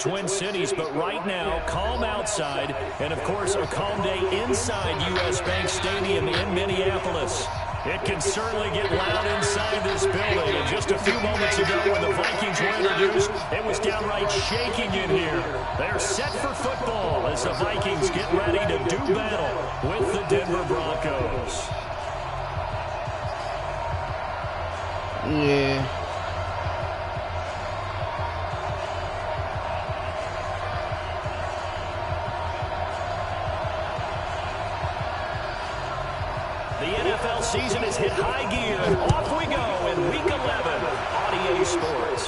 Twin Cities, but right now, calm outside, and of course, a calm day inside U.S. Bank Stadium in Minneapolis. It can certainly get loud inside this building. And just a few moments ago when the Vikings were introduced, it was downright shaking in here. They're set for football as the Vikings get ready to do battle with the Denver Broncos. Yeah. The NFL season has hit high gear, and off we go in Week 11 on EA Sports.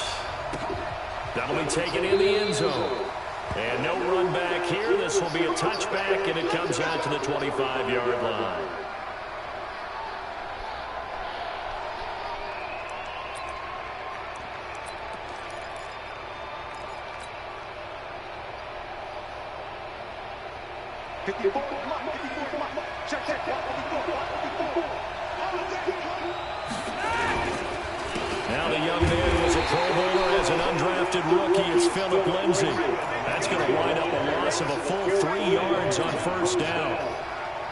That'll be taken in the end zone. And no run back here. This will be a touchback, and it comes out to the 25-yard line. Now the young man was a Pro Bowler as an undrafted rookie. It's Phillip Lindsay. That's going to wind up a loss of a full 3 yards on first down.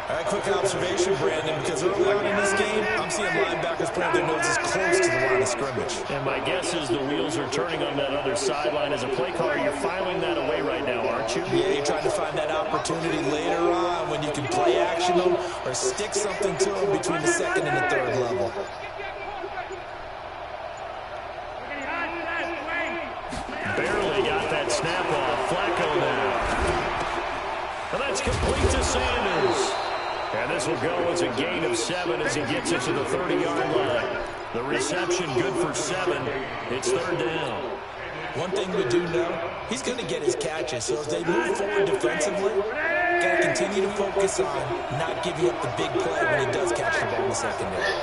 All right, quick observation, Brandon, because early on in this game, I'm seeing linebackers putting their noses close to the line of scrimmage. And my guess is the wheels are turning on that other sideline. As a play caller, you're filing that away right now, aren't you? Yeah, you're trying to find that opportunity later on when you can play action them or stick something to them between the second and the third level. Barely got that snap off. Flacco now. And that's complete to Sanders. And this will go as a gain of 7 as he gets it to the 30-yard line. The reception good for 7. It's third down. One thing we do know, he's going to get his catches. So as they move forward defensively, got to continue to focus on not giving up the big play when he does catch the ball in the secondary.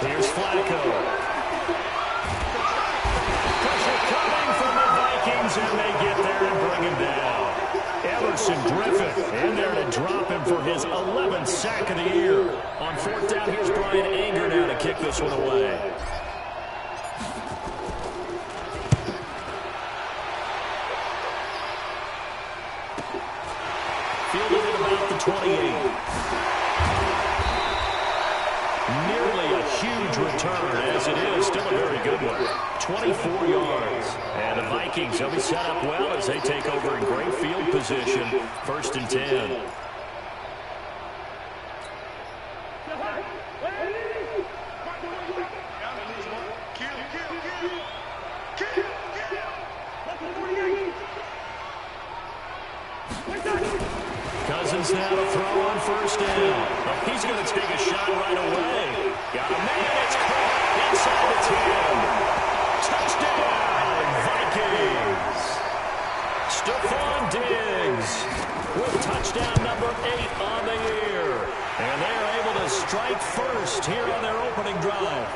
Here's Flacco. Pressure coming from the Vikings, and they get there and bring him down. Everson Griffin in there to drop him for his 11th sack of the year. On fourth down, here's Brian Anger now to kick this one away. Fielded at about the 28. Nearly a huge return, as it is still a very good one. 24 yards. And the Vikings will be set up well as they take over in great field position. First and 10. Cousins now to throw on first down. Oh, he's going to take a shot right away. Got a man. It's caught inside the 10. Touchdown, Vikings. Stephon Diggs with touchdown number 8 on the year. And they are able to strike first here on their opening drive.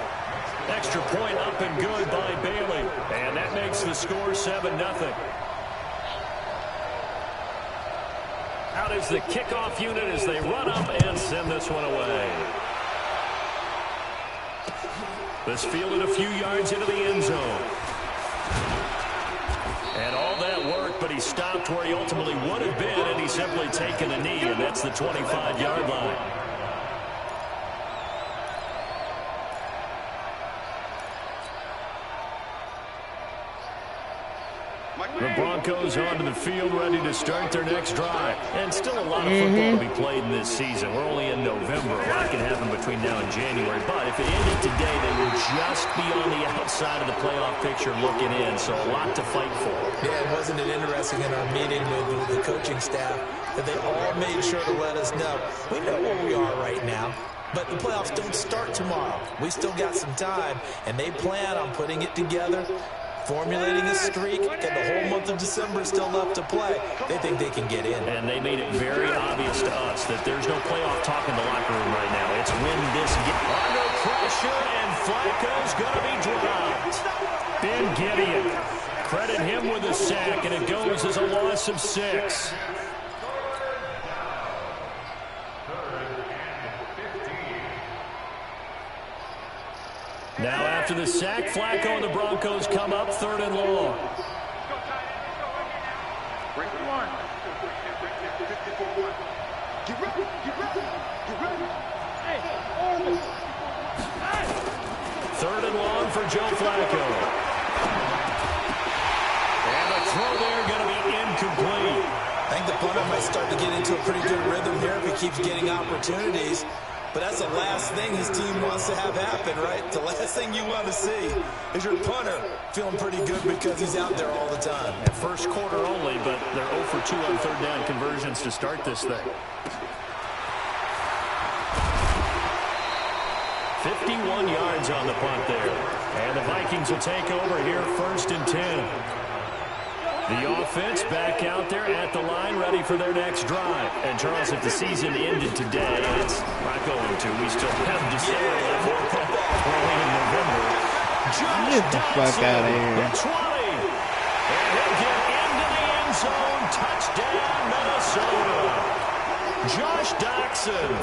Extra point up and good by Bailey. And that makes the score 7-0. Out is the kickoff unit as they run up and send this one away. This fielded a few yards into the end zone. And all that work, but he stopped where he ultimately would have been, and he's simply taken a knee, and that's the 25-yard line. The Broncos onto the field, ready to start their next drive. And still a lot of football to be played in this season. We're only in November. A lot can happen between now and January. But if it ended today, they would just be on the outside of the playoff picture looking in. So a lot to fight for. Yeah, and wasn't it interesting in our meeting with the coaching staff that they all made sure to let us know, we know where we are right now. But the playoffs don't start tomorrow. We still got some time, and they plan on putting it together, formulating a streak, and the whole month of December is still left to play. They think they can get in. And they made it very obvious to us that there's no playoff talk in the locker room right now. It's win this game. Under pressure, and Flacco's going to be dropped. Ben Gideon, credit him with a sack, and it goes as a loss of 6. Now after the sack, Flacco and the Broncos come up 3rd and long. Third and long for Joe Flacco. And the throw there going to be incomplete. I think the punter might start to get into a pretty good rhythm here if he keeps getting opportunities. But that's the last thing his team wants to have happen, right? The last thing you want to see is your punter feeling pretty good because he's out there all the time. At first quarter only, but they're 0 for 2 on 3rd down conversions to start this thing. 51 yards on the punt there. And the Vikings will take over here 1st and 10. The offense back out there at the line, ready for their next drive. And, Charles, if the season ended today, it's not going to. We still have December left early in November. Get the fuck out of here. 20. And he'll get into the end zone. Touchdown, Minnesota. Josh Doxson,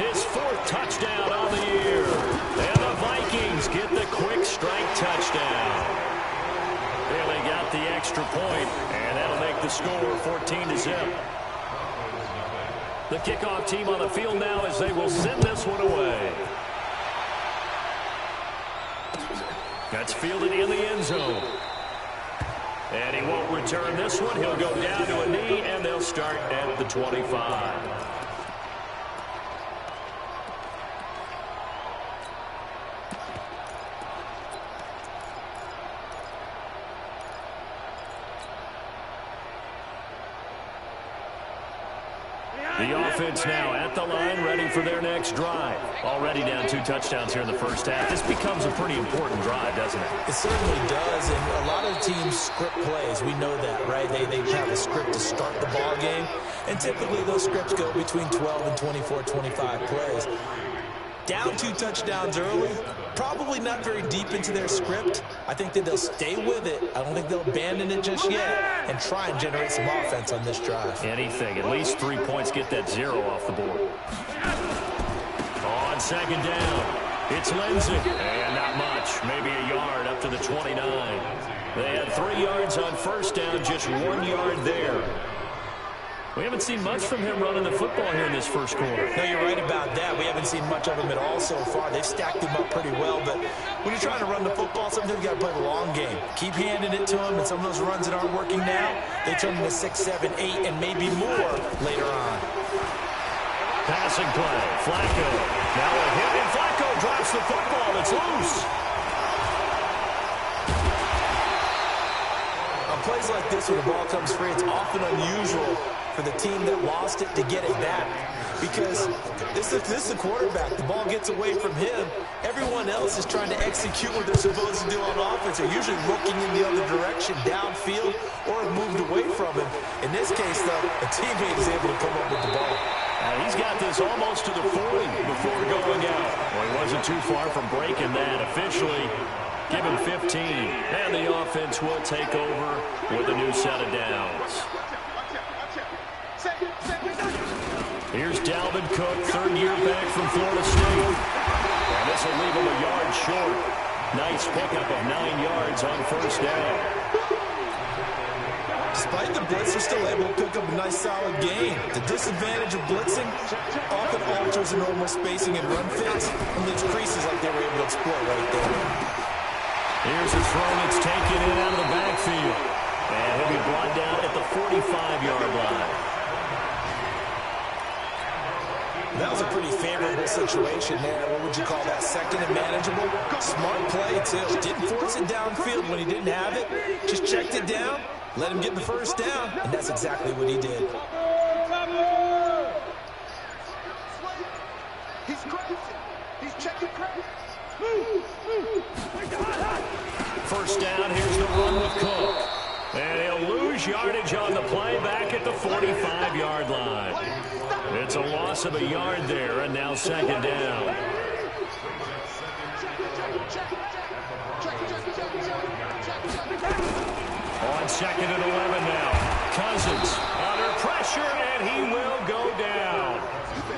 his 4th touchdown on the year. And the Vikings get the quick strike touchdown. Really got the extra point, and that'll make the score 14-0. The kickoff team on the field now as they will send this one away. That's fielded in the end zone. And he won't return this one. He'll go down to a knee, and they'll start at the 25. The offense now at the line, ready for their next drive. Already down 2 touchdowns here in the first half. This becomes a pretty important drive, doesn't it? It certainly does, and a lot of teams script plays. We know that, right? They have a script to start the ball game, and typically those scripts go between 12 and 24, 25 plays. Down 2 touchdowns early, probably not very deep into their script. I think that they'll stay with it. I don't think they'll abandon it just yet and try and generate some offense on this drive. Anything. At least 3 points, get that 0 off the board. On 2nd down, it's Lindsey. And not much. Maybe a yard up to the 29. They had 3 yards on 1st down, just 1 yard there. We haven't seen much from him running the football here in this first quarter. No, you're right about that. We haven't seen much of him at all so far. They've stacked him up pretty well, but when you're trying to run the football, sometimes you got to play the long game. Keep handing it to him, and some of those runs that aren't working now, they turn into 6, 7, 8, and maybe more later on. Passing play. Flacco. Now a hit, and Flacco drops the football. It's loose. On plays like this, when the ball comes free, it's often unusual for the team that lost it to get it back, because this is the quarterback. The ball gets away from him. Everyone else is trying to execute what they're supposed to do on offense. They're usually looking in the other direction, downfield, or have moved away from him. In this case, though, a teammate is able to come up with the ball. He's got this almost to the 40 before going out. Well, he wasn't too far from breaking that. Officially, give him 15. And the offense will take over with a new set of downs. Here's Dalvin Cook, 3rd year back from Florida State. And this will leave him a yard short. Nice pickup of 9 yards on 1st down. Despite the blitz, they're still able to pick up a nice solid gain. The disadvantage of blitzing often alters the normal spacing and run fits and leaves creases like they were able to exploit right there. Here's a throw that's taken in out of the backfield. And he'll be brought down at the 45-yard line. That was a pretty favorable situation there. What would you call that? 2nd and manageable? Smart play, too. Didn't force it downfield when he didn't have it. Just checked it down, let him get the 1st down, and that's exactly what he did. He's crazy. He's checking crazy. 1st down, here's the run with Cook. And he'll lose yardage on the play back at the 45-yard line. It's a loss of a yard there, and now 2nd down. On 2nd and 11 now. Cousins under pressure, and he will go down.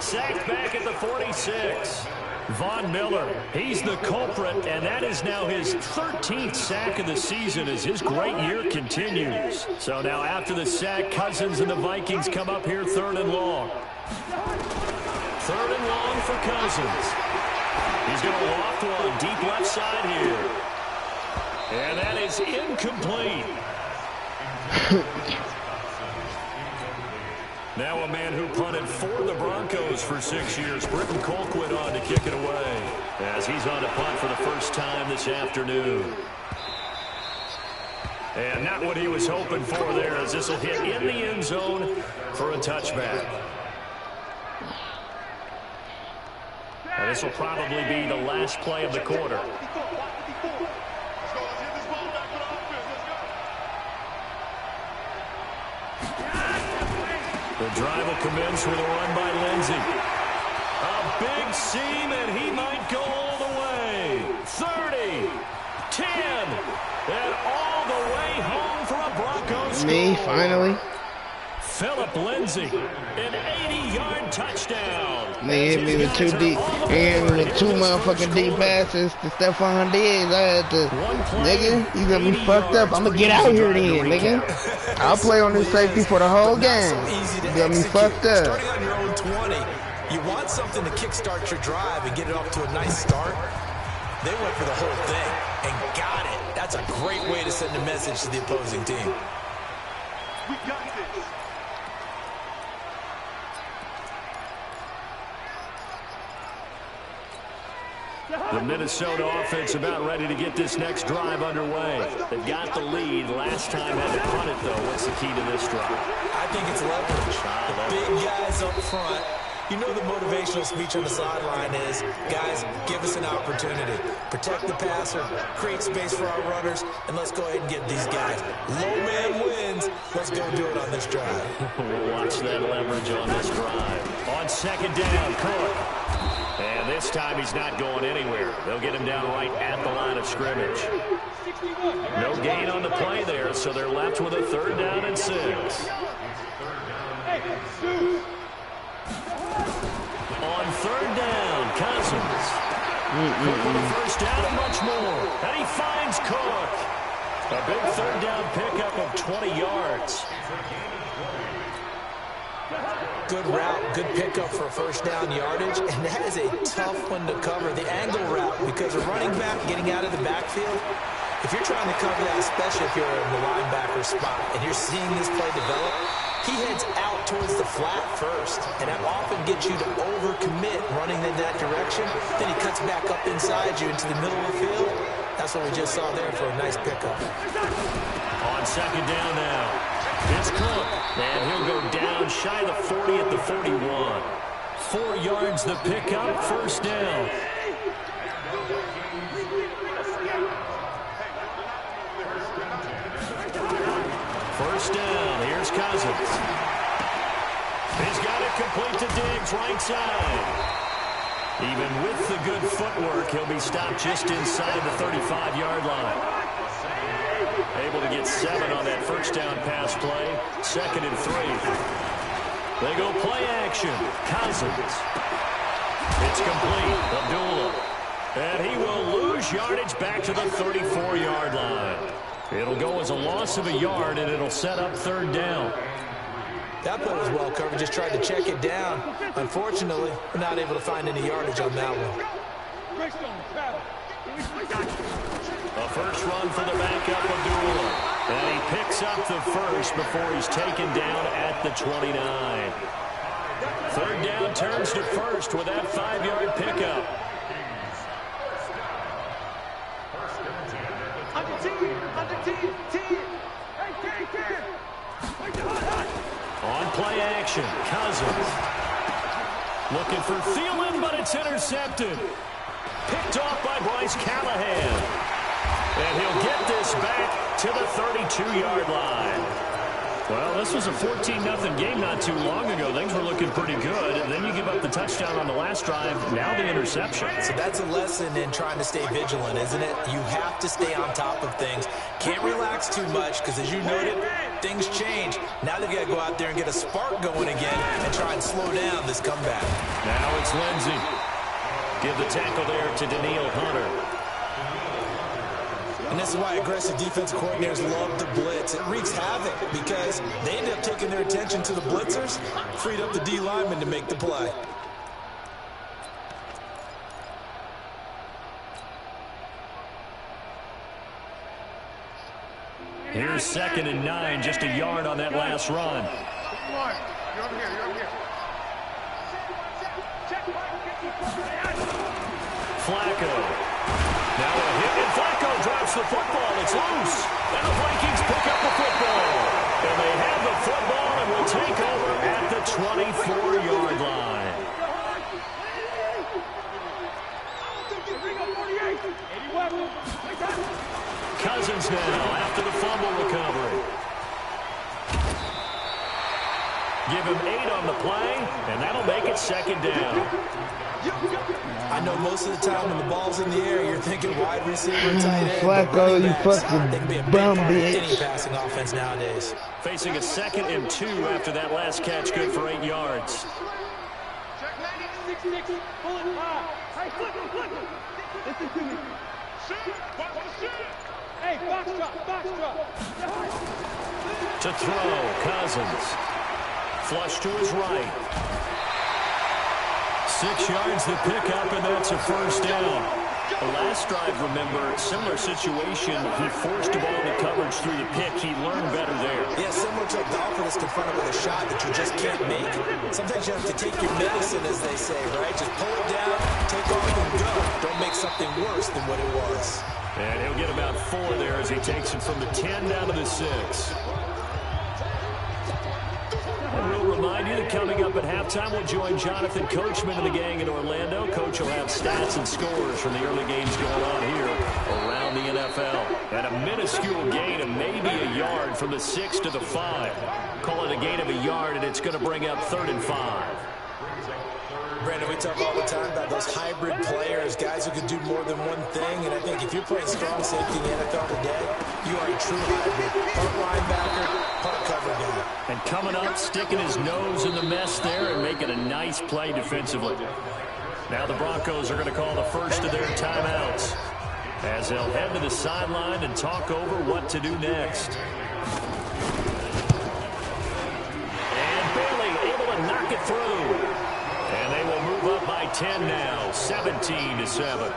Sacked back at the 46. Von Miller, he's the culprit, and that is now his 13th sack of the season as his great year continues. So now after the sack, Cousins and the Vikings come up here 3rd and long. 3rd and long for Cousins. He's going to loft one deep left side here. And that is incomplete. Now a man who punted for the Broncos for 6 years, Britton Colquitt, on to kick it away as he's on to punt for the first time this afternoon. And not what he was hoping for there, as this will hit in the end zone for a touchback. And this will probably be the last play of the quarter. The drive will commence with a run by Lindsey. A big seam, and he might go all the way. 30, 10, and all the way home for a Broncos score. Me, finally. Philip Lindsey, an 80-yard touchdown. They hit me with 2 deep. They hit me with 2 motherfucking deep passes to Stephon Diggs. I had to, nigga, you got me fucked up. I'm gonna get out here then, nigga. I'll play on this safety for the whole game. You got me fucked up. Starting on your own 20, you want something to kickstart your drive and get it off to a nice start. They went for the whole thing and got it. That's a great way to send a message to the opposing team. We got this. The Minnesota offense about ready to get this next drive underway. They've got the lead. Last time had to punt it, though. What's the key to this drive? I think it's leverage. The big guys up front. You know the motivational speech on the sideline is, guys, give us an opportunity. Protect the passer, create space for our runners, and let's go ahead and get these guys. Low man wins. Let's go do it on this drive. We'll watch that leverage on this drive. On 2nd down, Cook. And this time he's not going anywhere. They'll get him down right at the line of scrimmage. No gain on the play there, so they're left with a 3rd down and 6. On 3rd down, Cousins. Cook for the first down and much more. And he finds Cook. A big 3rd down pickup of 20 yards. Good route, good pickup for first down yardage, and that is a tough one to cover, the angle route, because a running back getting out of the backfield, if you're trying to cover that, especially if you're in the linebacker spot, and you're seeing this play develop, he heads out towards the flat first, and that often gets you to overcommit running in that direction. Then he cuts back up inside you into the middle of the field. That's what we just saw there for a nice pickup. On 2nd down now. It's Cook, and he'll go down shy of the 40 at the 41. 4 yards the pickup, first down. First down, here's Cousins. He's got it complete to Diggs, right side. Even with the good footwork, he'll be stopped just inside the 35-yard line. Able to get 7 on that first down pass play. 2nd and 3. They go play action. Cousins. It's complete. Abdullah. And he will lose yardage back to the 34-yard line. It'll go as a loss of a yard, and it'll set up 3rd down. That play was well covered. Just tried to check it down. Unfortunately, we're not able to find any yardage on that one. A first run for the backup, Abdullah. And he picks up the first before he's taken down at the 29. 3rd down turns to first with that 5-yard pickup. On play action, Cousins. Looking for Thielen, but it's intercepted. Picked off by Bryce Callahan. And he'll get this back to the 32-yard line. Well, this was a 14-0 game not too long ago. Things were looking pretty good. And then you give up the touchdown on the last drive. Now the interception. So that's a lesson in trying to stay vigilant, isn't it? You have to stay on top of things. Can't relax too much because, as you noted, things change. Now they've got to go out there and get a spark going again and try and slow down this comeback. Now it's Lindsey. Give the tackle there to Daniil Hunter. And this is why aggressive defensive coordinators love to blitz. It wreaks havoc because they end up taking their attention to the blitzers, freed up the D lineman to make the play. Here's 2nd and 9, just a yard on that last run. You're over here. You're over here. Flacco. Now a hit, and Flacco drops the football. It's loose. And the Vikings pick up the football. And they have the football and will take over at the 24-yard line. Cousins now after the fumble recovery. Give him 8 on the play, and that'll make it 2nd down. I know most of the time when the ball's in the air, you're thinking wide receiver, tight end. Flacco, you fucking dumb bitch. Any passing offense nowadays. Facing a 2nd and 2 after that last catch, good for 8 yards. Listen to me. Hey, box drop. To throw, Cousins. Flush to his right. 6 yards to pick up, and that's a 1st down. The last drive, remember, similar situation. He forced the ball into coverage through the pick. He learned better there. Yeah, similar to a golfer that's confronted with a shot that you just can't make. Sometimes you have to take your medicine, as they say, right? Just pull it down, take off, and go. Don't make something worse than what it was. And he'll get about 4 there as he takes it from the 10 down to the 6. And we'll remind you that coming up at halftime, we'll join Jonathan Coachman and the gang in Orlando. Coach will have stats and scores from the early games going on here around the NFL. And a minuscule gain of maybe a yard from the 6 to the 5. Call it a gain of a yard, and it's going to bring up 3rd and 5. Brandon, we talk all the time about those hybrid players, guys who can do more than one thing. And I think if you're playing strong safety in the NFL today, you are a true hybrid. Part linebacker, part cover guy. And coming up, sticking his nose in the mess there and making a nice play defensively. Now the Broncos are going to call the first of their timeouts as they'll head to the sideline and talk over what to do next. And Bailey able to knock it through. And they will move up by 10 now, 17-7.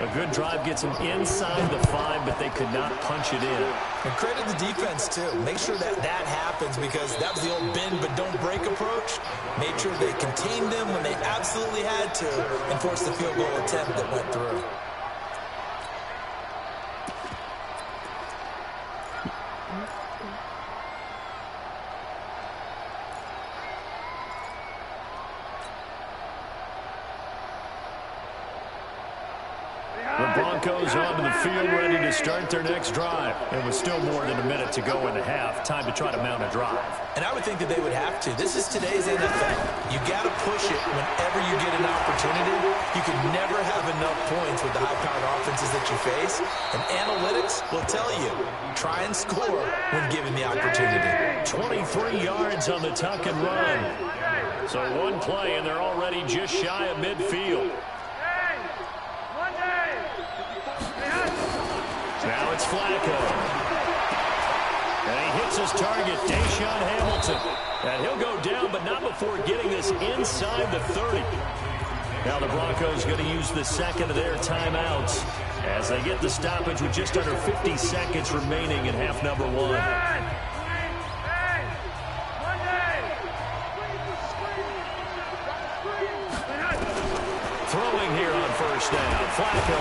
A good drive gets them inside the 5, but they could not punch it in. And credit the defense, too. Make sure that happens because that was the old bend but don't break approach. Made sure they contained them when they absolutely had to and forced the field goal attempt that went through. Broncos onto the field, ready to start their next drive. It was still more than a minute to go in the half. Time to try to mount a drive. And I would think that they would have to. This is today's NFL. You got to push it whenever you get an opportunity. You can never have enough points with the high-powered offenses that you face. And analytics will tell you, try and score when given the opportunity. 23 yards on the tuck and run. So one play, and they're already just shy of midfield. Now it's Flacco. And he hits his target, Deshaun Hamilton. And he'll go down, but not before getting this inside the 30. Now the Broncos going to use the 2nd of their timeouts as they get the stoppage with just under 50 seconds remaining in half number 1. Throwing here on 1st down, Flacco.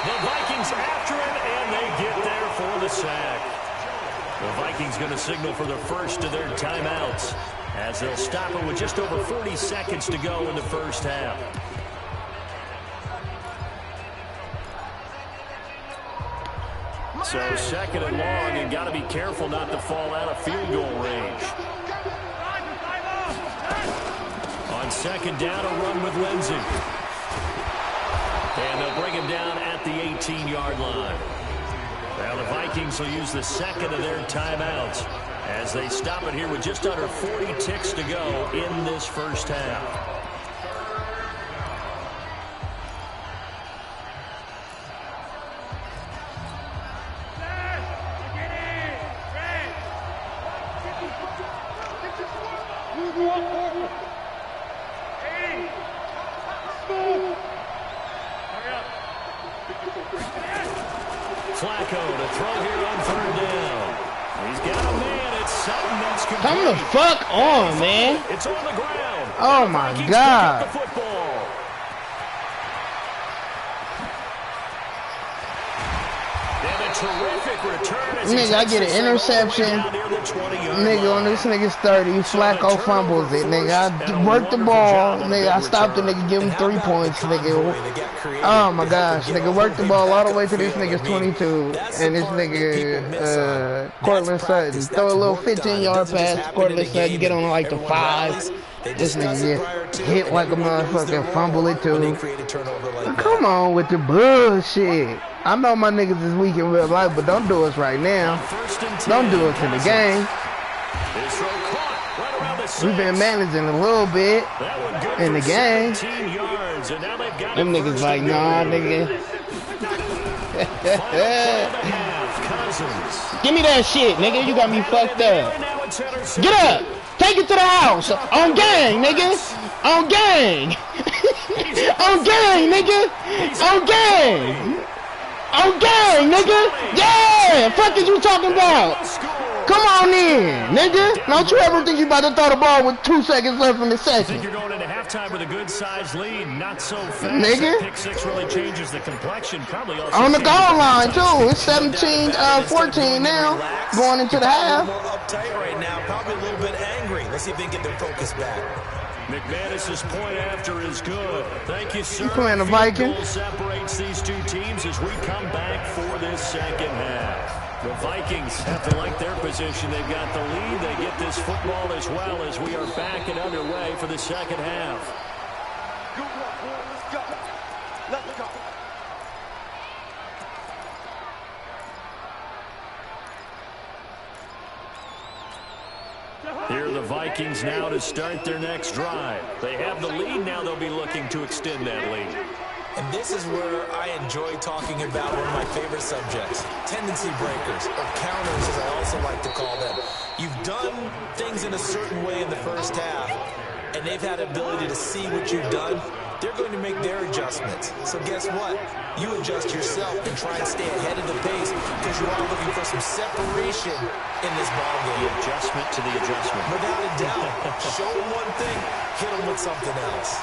The Vikings after him, and they get there for the sack. The Vikings going to signal for the first of their timeouts as they'll stop it with just over 40 seconds to go in the first half. So 2nd and long, and got to be careful not to fall out of field goal range. On 2nd down, a run with Lindsey. And they'll bring him down at the 18-yard line. Now the Vikings will use the 2nd of their timeouts as they stop it here with just under 40 ticks to go in this first half. Flacco to throw here on 3rd down. He's got a man. It's something that's complete. Come the fuck on, man. It's on the ground. Oh my God. Terrific return. Nigga, I get an interception. Nigga, on this nigga's 30, Flacco fumbles it. Nigga, I work the ball. Nigga, I stopped the nigga, give him 3 points. Nigga, oh my gosh. Nigga, work the ball all the way to this nigga's 22. And this nigga, Cortland Sutton, throw a little 15-yard pass. Cortland Sutton, get on like the 5. This nigga get hit like a motherfucker, fumble it too. Come on with the bullshit. I know my niggas is weak in real life, but don't do us right now. Don't do us in the game. We've been managing a little bit in the game. Them niggas like, nah, nigga. Give me that shit, nigga. You got me fucked up. Get up. Take it to the house. On gang, nigga. On gang. On gang, nigga. On gang. On gang, nigga. Yeah. Fuck is you talking about? Come on in, nigga. Don't you ever think you about to throw the ball with 2 seconds left in the second. I think you're going into halftime with a good sized lead. Not so fast. Nigga. Pick 6 really changes the complexion. Probably also on the goal line too. It's 17-14 now. Going into the half. More uptight right now. Probably a little bit angry. Let's see if they can get their focus back. McManus's point after is good. Thank you, sir. You playing the Vikings? Goal separates these two teams as we come back for this second half. The Vikings have to like their position. They've got the lead. They get this football as well as we are back and underway for the second half. Good work, boy. Let's go. Let's go. Here are the Vikings now to start their next drive. They have the lead now. They'll be looking to extend that lead. And this is where I enjoy talking about one of my favorite subjects, tendency breakers, or counters as I also like to call them. You've done things in a certain way in the first half, and they've had the ability to see what you've done. They're going to make their adjustments. So guess what? You adjust yourself and try and stay ahead of the pace because you are looking for some separation in this ballgame. The adjustment to the adjustment. Without a doubt. Show them one thing, hit them with something else.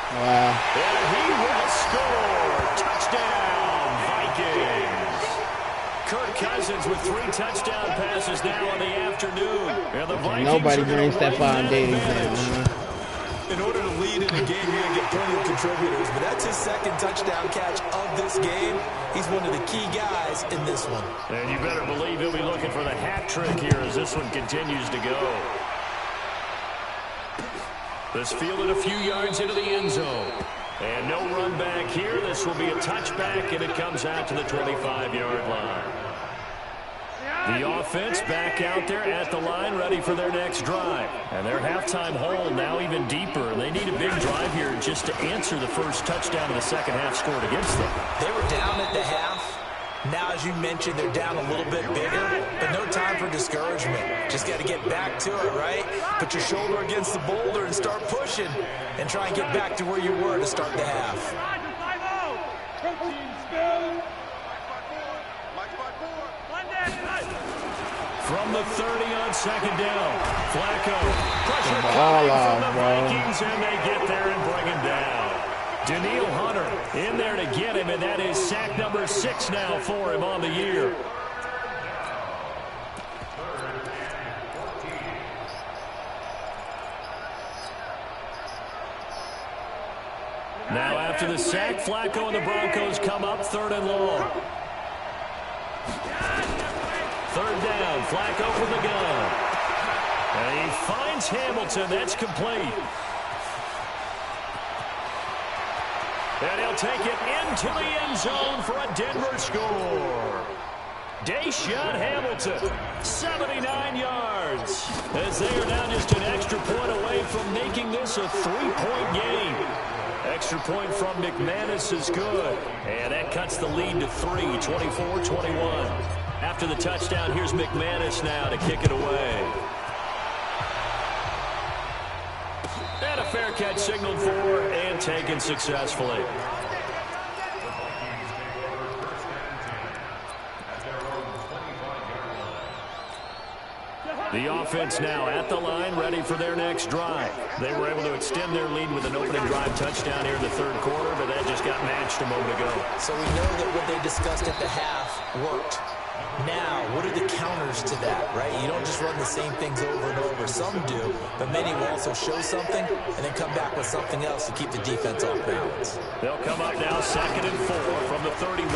Wow. And he will score. Touchdown, Vikings. Kirk Cousins with 3 touchdown passes now in the afternoon. And the Vikings nobody brings Stephon Diggs in. In order to lead in a game, you're going to get plenty of contributors, but that's his 2nd touchdown catch of this game. He's one of the key guys in this one. And you better believe he'll be looking for the hat trick here as this one continues to go. This fielded a few yards into the end zone. And no run back here. This will be a touchback, and it comes out to the 25-yard line. The offense back out there at the line, ready for their next drive. And their halftime hole now even deeper. They need a big drive here just to answer the first touchdown of the second half scored against them. They were down at the half. Now, as you mentioned, they're down a little bit bigger, but no time for discouragement. Just got to get back to it, right? Put your shoulder against the boulder and start pushing and try and get back to where you were to start the half. From the 30 on second down, Flacco. Pressure ball from off, the Vikings, and they get there and bring him down. Daniil Hunter in there to get him, and that is sack number 6 now for him on the year. Now after the sack, Flacco and the Broncos come up 3rd and long. 3rd down, Flacco from the gun. And he finds Hamilton. That's complete. And he'll take it into the end zone for a Denver score. DaShawn Hamilton, 79 yards. As they are now just an extra point away from making this a 3-point game. Extra point from McManus is good. And that cuts the lead to 3, 24-21. After the touchdown, here's McManus now to kick it away. And a fair catch signaled for and taken successfully. The offense now at the line, ready for their next drive. They were able to extend their lead with an opening drive touchdown here in the third quarter, but that just got matched a moment ago. So we know that what they discussed at the half worked. Now, what are the counters to that, right? You don't just run the same things over and over. Some do, but many will also show something and then come back with something else to keep the defense off balance. They'll come up now 2nd and 4 from the 31.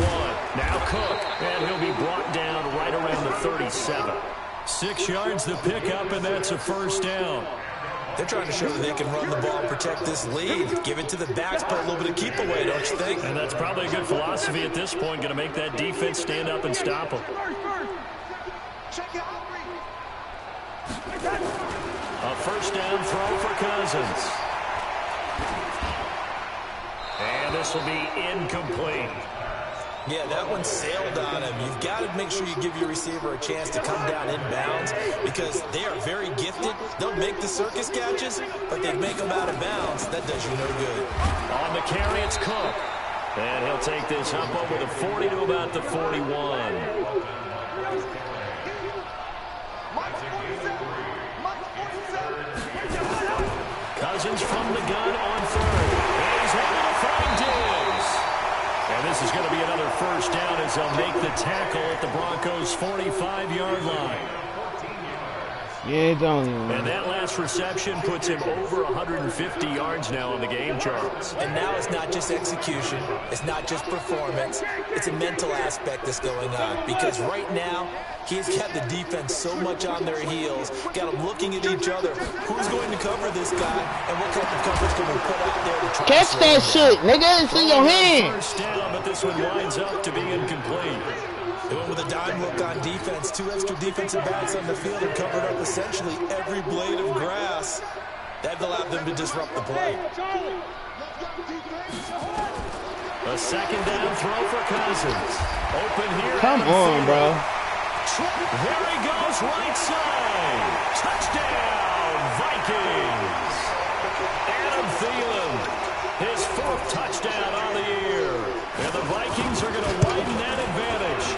Now Cook, and he'll be brought down right around the 37. 6 yards to pick up, and that's a first down. They're trying to show that they can run the ball and protect this lead. Give it to the backs, put a little bit of keep away, don't you think? And that's probably a good philosophy at this point, going to make that defense stand up and stop them. A first down throw for Cousins. And this will be incomplete. Yeah, that one sailed on him. You've got to make sure you give your receiver a chance to come down inbounds because they are very gifted. They'll make the circus catches, but they make them out of bounds. That does you no good. On the carry, it's Cook. And he'll take this up over the 40 to about the 41. Cousins from the gun on third. And he's able to find Diggs. And this is going to be another first down as they'll make the tackle at the Broncos' 45-yard line. Yeah, it's only. And that last reception puts him over 150 yards now in the game, Charles. And now it's not just execution. It's not just performance. It's a mental aspect that's going on. Because right now, he's got the defense so much on their heels. Got them looking at each other. Who's going to cover this guy? And what type of coverage can we put out there to try to catch that shit, nigga. It's in your hand. First down, but this one winds up to be incomplete. They went with a dime look on defense. 2 extra defensive backs on the field and covered up essentially every blade of grass. That allowed them to disrupt the play. A second down throw for Cousins. Open here. Come on, bro. There he goes, right side. Touchdown, Vikings. Adam Thielen, his 4th touchdown on the year. And the Vikings are going to widen that advantage.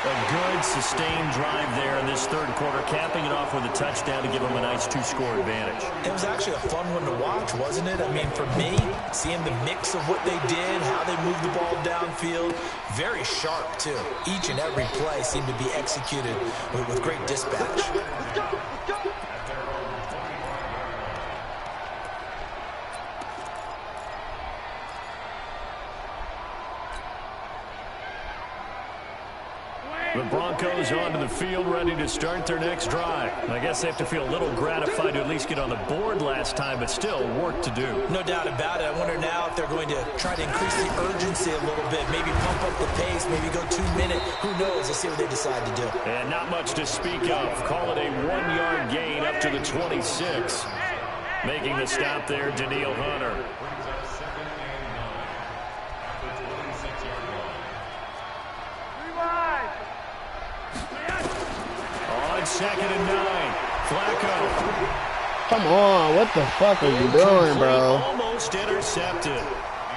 A good, sustained drive there in this third quarter, capping it off with a touchdown to give them a nice 2-score advantage. It was actually a fun one to watch, wasn't it? I mean, for me, seeing the mix of what they did, how they moved the ball downfield, very sharp, too. Each and every play seemed to be executed with great dispatch. The Broncos onto the field, ready to start their next drive. I guess they have to feel a little gratified to at least get on the board last time, but still work to do. No doubt about it. I wonder now if they're going to try to increase the urgency a little bit, maybe pump up the pace, maybe go 2-minute. Who knows? Let's see what they decide to do. And not much to speak of. Call it a 1-yard gain up to the 26. Making the stop there, Daniil Hunter. Second and 9. Flacco. Come on, what the fuck are you doing, bro? Almost intercepted.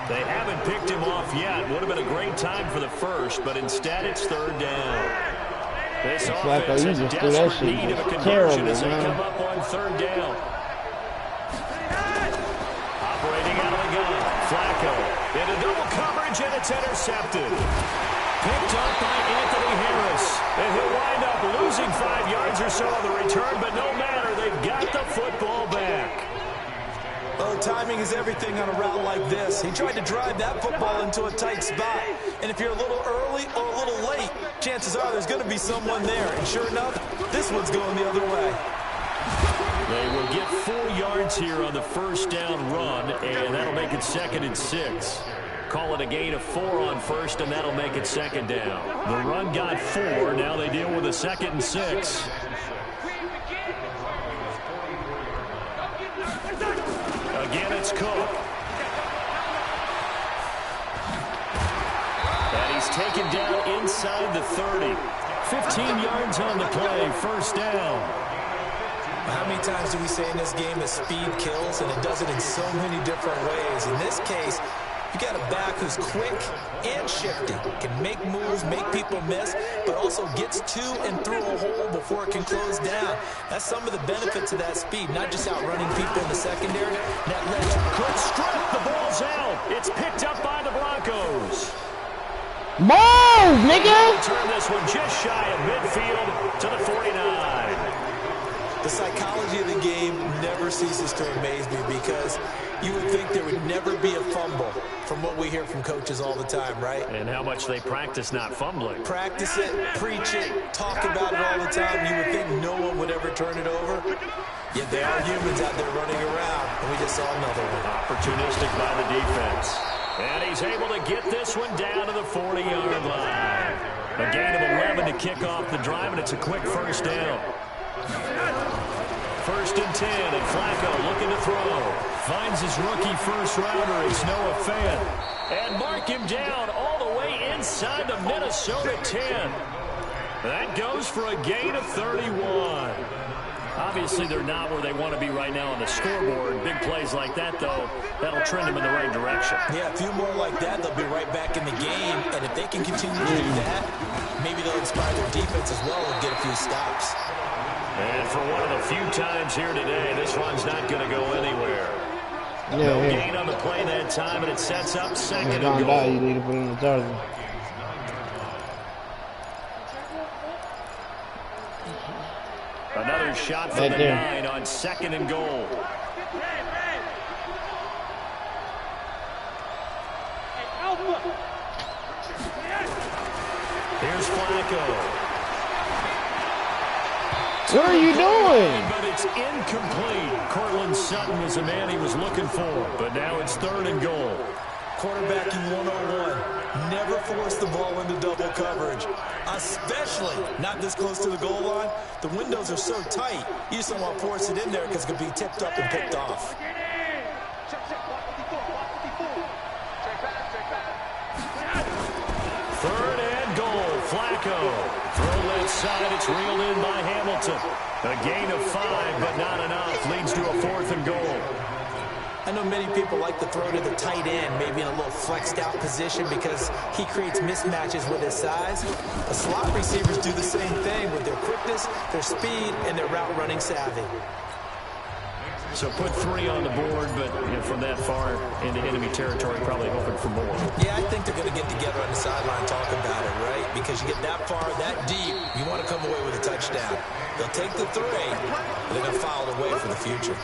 They haven't picked him off yet. Would have been a great time for the first, but instead it's third down. This offense has desperate need of a conversion as they come up on third down. Operating out of the gun. Flacco into double coverage, and it's intercepted. Picked up by Anthony Harris. And he'll wind up losing 5 yards or so on the return, but no matter, they've got the football back. Well, timing is everything on a route like this. He tried to drive that football into a tight spot. And if you're a little early or a little late, chances are there's going to be someone there. And sure enough, this one's going the other way. They will get 4 yards here on the first down run, and that'll make it 2nd and 6. Call it a gain of 4 on first, and that'll make it 2nd down. The run got 4. Now they deal with a 2nd and 6. Again, it's Cook. And he's taken down inside the 30. 15 yards on the play, first down. How many times do we say in this game that speed kills, and it does it in so many different ways? In this case, You got a back who's quick and shifty, can make moves, make people miss, but also gets to and through a hole before it can close down. That's some of the benefits of that speed, not just outrunning people in the secondary. That led to good strip. The ball's out. It's picked up by the Broncos. Move, nigga! Turn this one just shy of midfield to the 49. The psychology of the game never ceases to amaze me because you would think there would never be a fumble from what we hear from coaches all the time, right? And how much they practice not fumbling. Practice it, preach it, talk about it all the time. You would think no one would ever turn it over. Yet they are humans out there running around, and we just saw another one. Opportunistic by the defense. And he's able to get this one down to the 40-yard line. A gain of 11 to kick off the drive, and it's a quick first down. 1st and 10, and Flacco looking to throw. Finds his rookie first-rounder. It's Noah Fant. And mark him down all the way inside the Minnesota 10. That goes for a gain of 31. Obviously, they're not where they want to be right now on the scoreboard. Big plays like that, though, that'll trend them in the right direction. Yeah, a few more like that, they'll be right back in the game. And if they can continue to do that, maybe they'll inspire their defense as well and get a few stops. And for one of the few times here today, this one's not going to go anywhere. No gain on the play that time, and it sets up second and goal. You need to put in the target. Another shot from the 9 on 2nd and goal. Here's Flacco. What are you doing? But it's incomplete. Cortland Sutton was the man he was looking for, but now it's 3rd and goal. Quarterbacking 101. Never force the ball into double coverage, especially not this close to the goal line. The windows are so tight, you just don't want to force it in there because it could be tipped up and picked off. 3rd and goal. Flacco. Throw left side. It's reeled in by Hamilton. A gain of 5, but not enough. Leads to a 4th and goal. I know many people like to throw to the tight end, maybe in a little flexed out position because he creates mismatches with his size. The slot receivers do the same thing with their quickness, their speed, and their route running savvy. So put 3 on the board, but from that far into enemy territory, probably hoping for more. Yeah, I think they're going to get together on the sideline and talk about it, right? Because you get that far, that deep, you want to come away with a touchdown. They'll take the 3, and they're going to file it away for the future.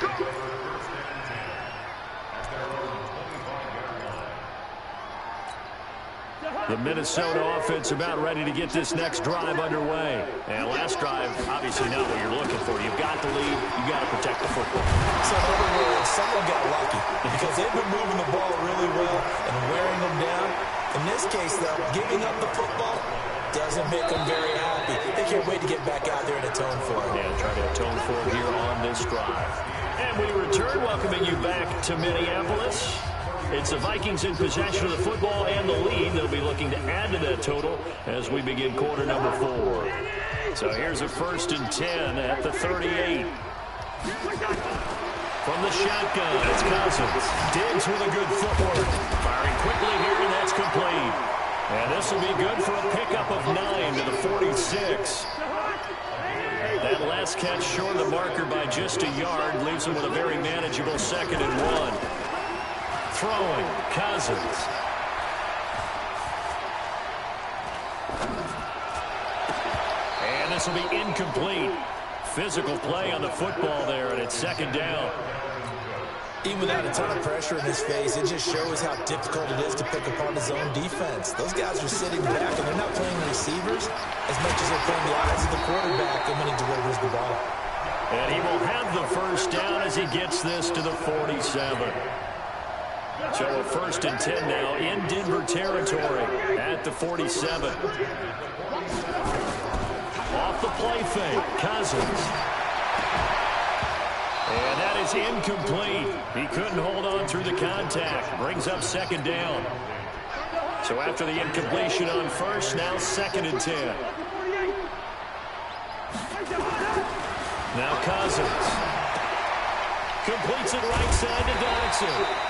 The Minnesota offense about ready to get this next drive underway. And last drive, obviously not what you're looking for. You've got the lead. You've got to protect the football. So in other words, someone got lucky because they've been moving the ball really well and wearing them down. In this case, though, giving up the football doesn't make them very happy. They can't wait to get back out there and atone for it. Yeah, try to atone for it here on this drive. And we return, welcoming you back to Minneapolis. It's the Vikings in possession of the football and the lead. They'll be looking to add to that total as we begin quarter number 4. So here's a 1st and 10 at the 38. From the shotgun, it's Cousins. Diggs with a good footwork. Firing quickly here, and that's complete. And this will be good for a pickup of 9 to the 46. That last catch short of the marker by just a yard leaves him with a very manageable 2nd and 1. Throwing, Cousins. And this will be incomplete. Physical play on the football there, and it's 2nd down. Even without a ton of pressure in his face, it just shows how difficult it is to pick apart his own defense. Those guys are sitting back, and they're not playing receivers as much as they're playing the eyes of the quarterback and when he delivers the ball. And he will have the 1st down as he gets this to the 47. So a 1st and 10 now in Denver territory at the 47. Off the play fake, Cousins. And that is incomplete. He couldn't hold on through the contact. Brings up 2nd down. So after the incompletion on 1st, now 2nd and 10. Now Cousins. Completes it right side to Dodson.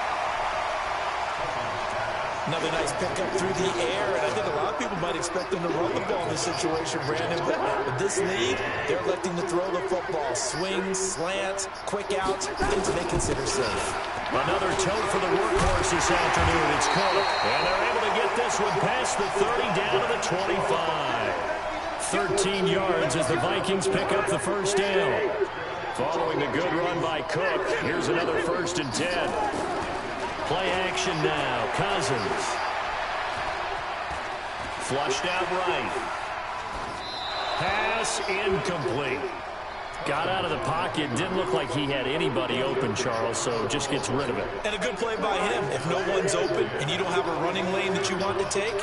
Another nice pickup through the air, and I think a lot of people might expect them to run the ball in this situation, Brandon, but with this lead, they're electing to throw the football. Swings, slants, quick outs, things they consider safe. Another tote for the workhorse this afternoon. It's Cook, and they're able to get this one past the 30 down to the 25. 13 yards as the Vikings pick up the first down. Following the good run by Cook, here's another 1st and 10. Play action now. Cousins. Flushed out right. Pass incomplete. Got out of the pocket. Didn't look like he had anybody open, Charles, so just gets rid of it. And a good play by him. If no one's open and you don't have a running lane that you want to take,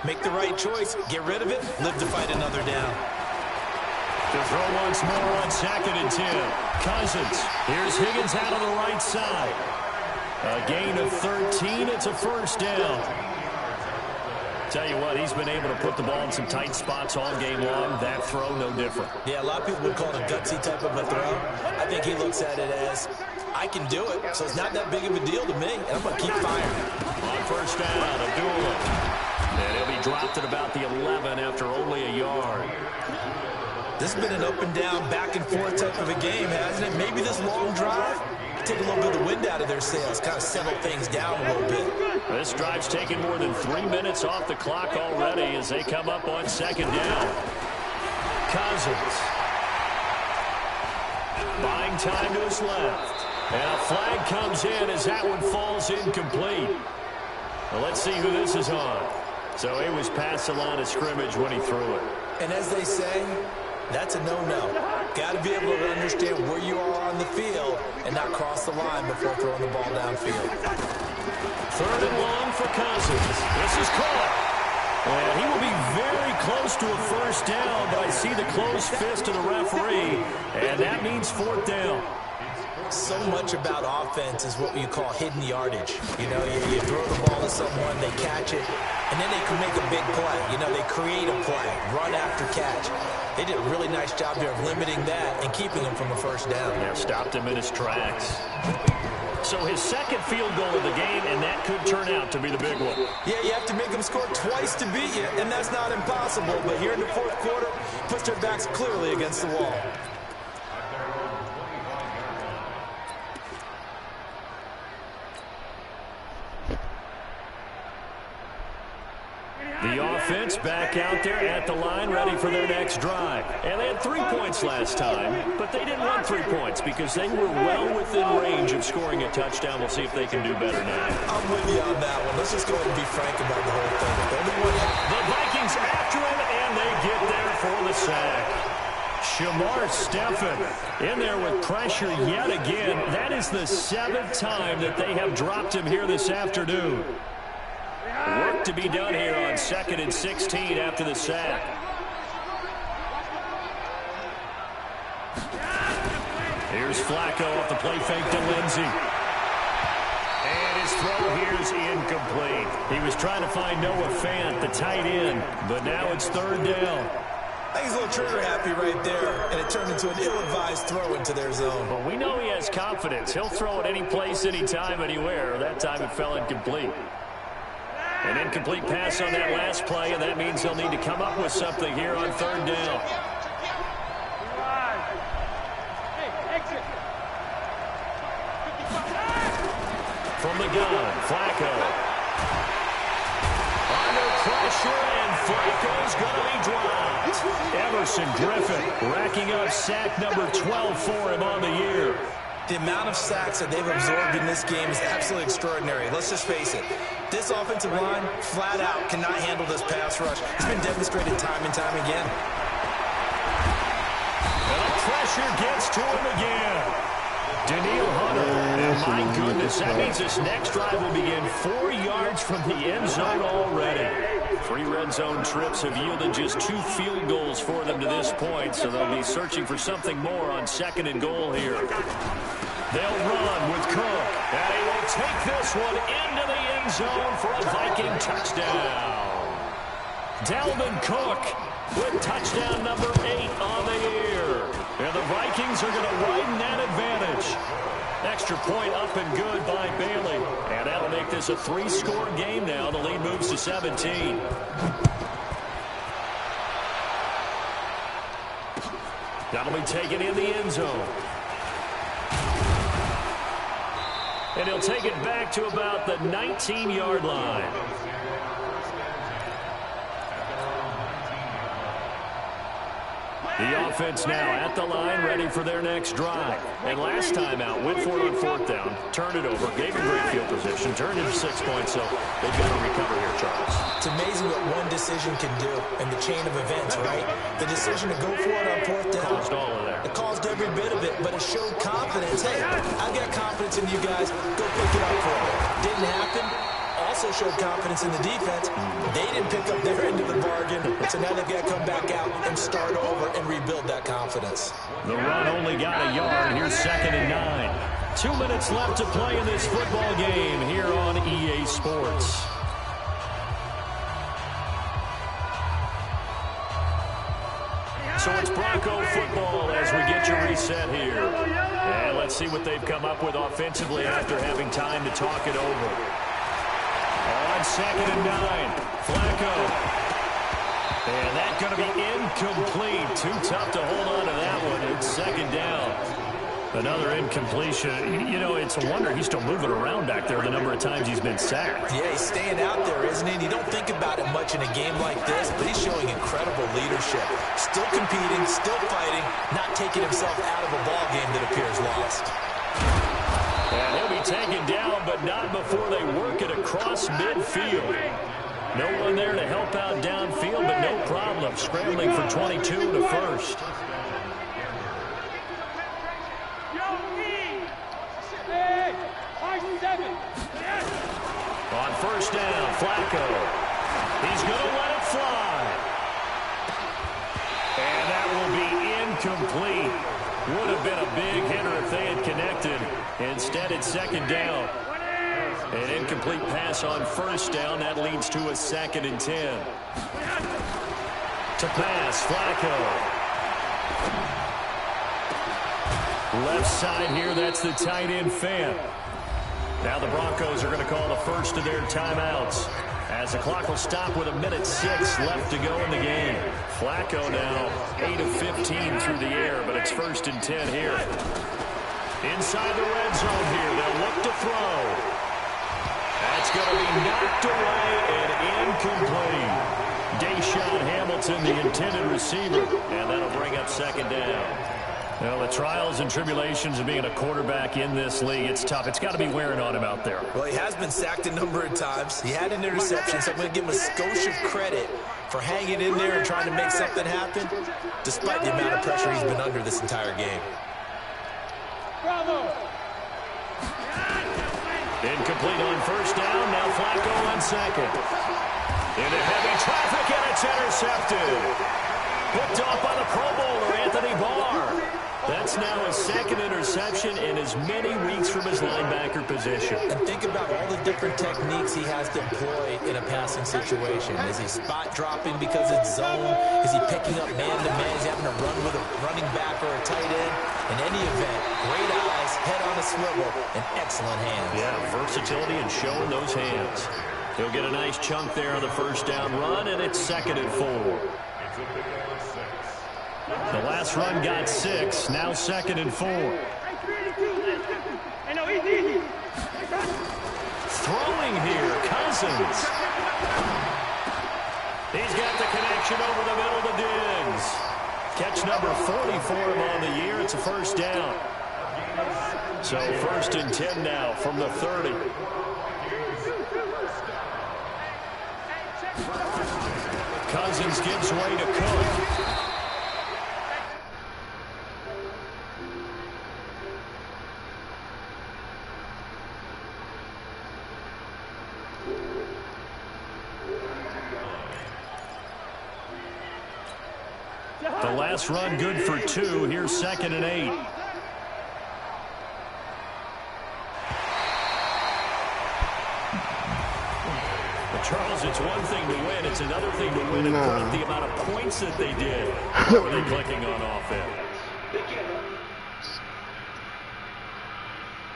make the right choice. Get rid of it. Live to fight another down. To throw once more on 2nd and 10. Cousins. Here's Higgins out on the right side. A gain of 13. It's a 1st down. Tell you what, he's been able to put the ball in some tight spots all game long. That throw, no different. Yeah, a lot of people would call it a gutsy type of a throw. I think he looks at it as, I can do it, so it's not that big of a deal to me, and I'm going to keep firing. On 1st down, Abdullah. And he'll be dropped at about the 11 after only a yard. This has been an up-and-down, back-and-forth type of a game, hasn't it? Maybe this long drive take a little bit of the wind out of their sails, kind of settle things down a little bit. This drive's taken more than 3 minutes off the clock already as they come up on 2nd down. Cousins. Buying time to his left. And a flag comes in as that one falls incomplete. Well, let's see who this is on. So it was past the line of scrimmage when he threw it. And as they say, that's a no-no. Got to be able to understand where you are on the field and not cross the line before throwing the ball downfield. 3rd and long for Cousins. This is caught. And he will be very close to a 1st down, but I see the closed fist of the referee, and that means 4th down. So much about offense is what you call hidden yardage. You know, you throw the ball to someone, they catch it, and then they can make a big play. You know, they create a play, run after catch. They did a really nice job there of limiting that and keeping him from a 1st down. Yeah, stopped him in his tracks. So his 2nd field goal of the game, and that could turn out to be the big one. Yeah, you have to make them score twice to beat you, and that's not impossible. But here in the 4th quarter, puts their backs clearly against the wall. The offense back out there at the line, ready for their next drive. And they had 3 points last time, but they didn't want 3 points because they were well within range of scoring a touchdown. We'll see if they can do better now. I'm with you on that one. Let's just go ahead and be frank about the whole thing. The Vikings after him, and they get there for the sack. Shamar Stephen in there with pressure yet again. That is the 7th time that they have dropped him here this afternoon. Work to be done here on 2nd and 16 after the sack. Here's Flacco off the play fake to Lindsey. And his throw here is incomplete. He was trying to find Noah Fant, the tight end, but now it's 3rd down. I think he's a little trigger happy right there, and it turned into an ill-advised throw into their zone. But we know he has confidence. He'll throw it any place, anytime, anywhere. That time it fell incomplete. An incomplete pass on that last play, and that means he'll need to come up with something here on 3rd down. From the gun, Flacco. Under pressure, and Flacco's going to be dropped. Everson Griffin racking up sack number 12 for him on the year. The amount of sacks that they've absorbed in this game is absolutely extraordinary. Let's just face it. This offensive line, flat out, cannot handle this pass rush. It's been demonstrated time and time again. And the pressure gets to him again. Daniil Hunter. And my goodness, that means this next drive will begin 4 yards from the end zone already. 3 red zone trips have yielded just 2 field goals for them to this point, so they'll be searching for something more on 2nd and goal here. They'll run with Cook, and he will take this one into the end zone for a Viking touchdown. Dalvin Cook with touchdown number 8 on the year. And the Vikings are going to widen that advantage. Extra point up and good by Bailey. And that'll make this a 3-score game now. The to 17. That'll be taken in the end zone. And he'll take it back to about the 19-yard line. The offense now at the line, ready for their next drive. And last time out, went for it on 4th down, turned it over, gave him great field position, turned into 6 points, so they've got to recover here, Charles. It's amazing what one decision can do in the chain of events, right? The decision to go for it on 4th down. Caused all of that. It caused every bit of it, but it showed confidence. Hey, I've got confidence in you guys. Go pick it up for me. Didn't happen. Also showed confidence in the defense. They didn't pick up their end of the bargain, so now they've got to come back out and start over and rebuild that confidence. The run only got a yard. Here's 2nd and 9. 2 minutes left to play in this football game here on EA Sports. So it's Bronco football as we get you reset here. And let's see what they've come up with offensively after having time to talk it over. On 2nd and 9, Flacco. And that's going to be incomplete. Too tough to hold on to that one. It's 2nd down. Another incompletion. You know, it's a wonder he's still moving around back there the number of times he's been sacked. Yeah, he's staying out there, isn't he? And you don't think about it much in a game like this, but he's showing incredible leadership. Still competing, still fighting, not taking himself out of a ball game that appears lost. And he'll be taken down, but not before they work it across midfield. No one there to help out downfield, but no problem. Scrambling for 22 to first. On 1st down, Flacco. He's going to let it fly. And that will be incomplete. Would have been a big hitter if they had connected. Instead, it's 2nd down. An incomplete pass on 1st down. That leads to a 2nd and 10. To pass, Flacco. Left side here, that's the tight end Fant. Now the Broncos are going to call the first of their timeouts as the clock will stop with 1:06 left to go in the game. Flacco now 8 of 15 through the air, but it's 1st and 10 here. Inside the red zone here, they'll look to throw. That's going to be knocked away and incomplete. Deshaun Hamilton, the intended receiver, and that'll bring up 2nd down. Well, the trials and tribulations of being a quarterback in this league, it's tough. It's got to be wearing on him out there. Well, he has been sacked a number of times. He had an interception, so I'm going to give him a skosh of credit for hanging in there and trying to make something happen, despite the amount of pressure he's been under this entire game. Incomplete on 1st down. Now Flacco on 2nd. Into heavy traffic, and it's intercepted. Picked off by the Pro Bowler, Anthony Barr. That's now his 2nd interception in as many weeks from his linebacker position. And think about all the different techniques he has to employ in a passing situation. Is he spot dropping because it's zone? Is he picking up man-to-man? Is he having to run with a running back or a tight end? In any event, great eyes, head on a swivel, and excellent hands. Yeah, versatility and showing those hands. He'll get a nice chunk there on the 1st down run, and it's 2nd and 4. The last run got 6, now 2nd and 4. Throwing here, Cousins. He's got the connection over the middle to Diggs. Catch number 40 for him on the year. It's a 1st down. So 1st and 10 now from the 30. Cousins gives way to Cook. The last run good for 2. Here's 2nd and 8. But Charles, it's one thing to win. It's another thing to win and put up the amount of points that they did. How are they clicking on offense?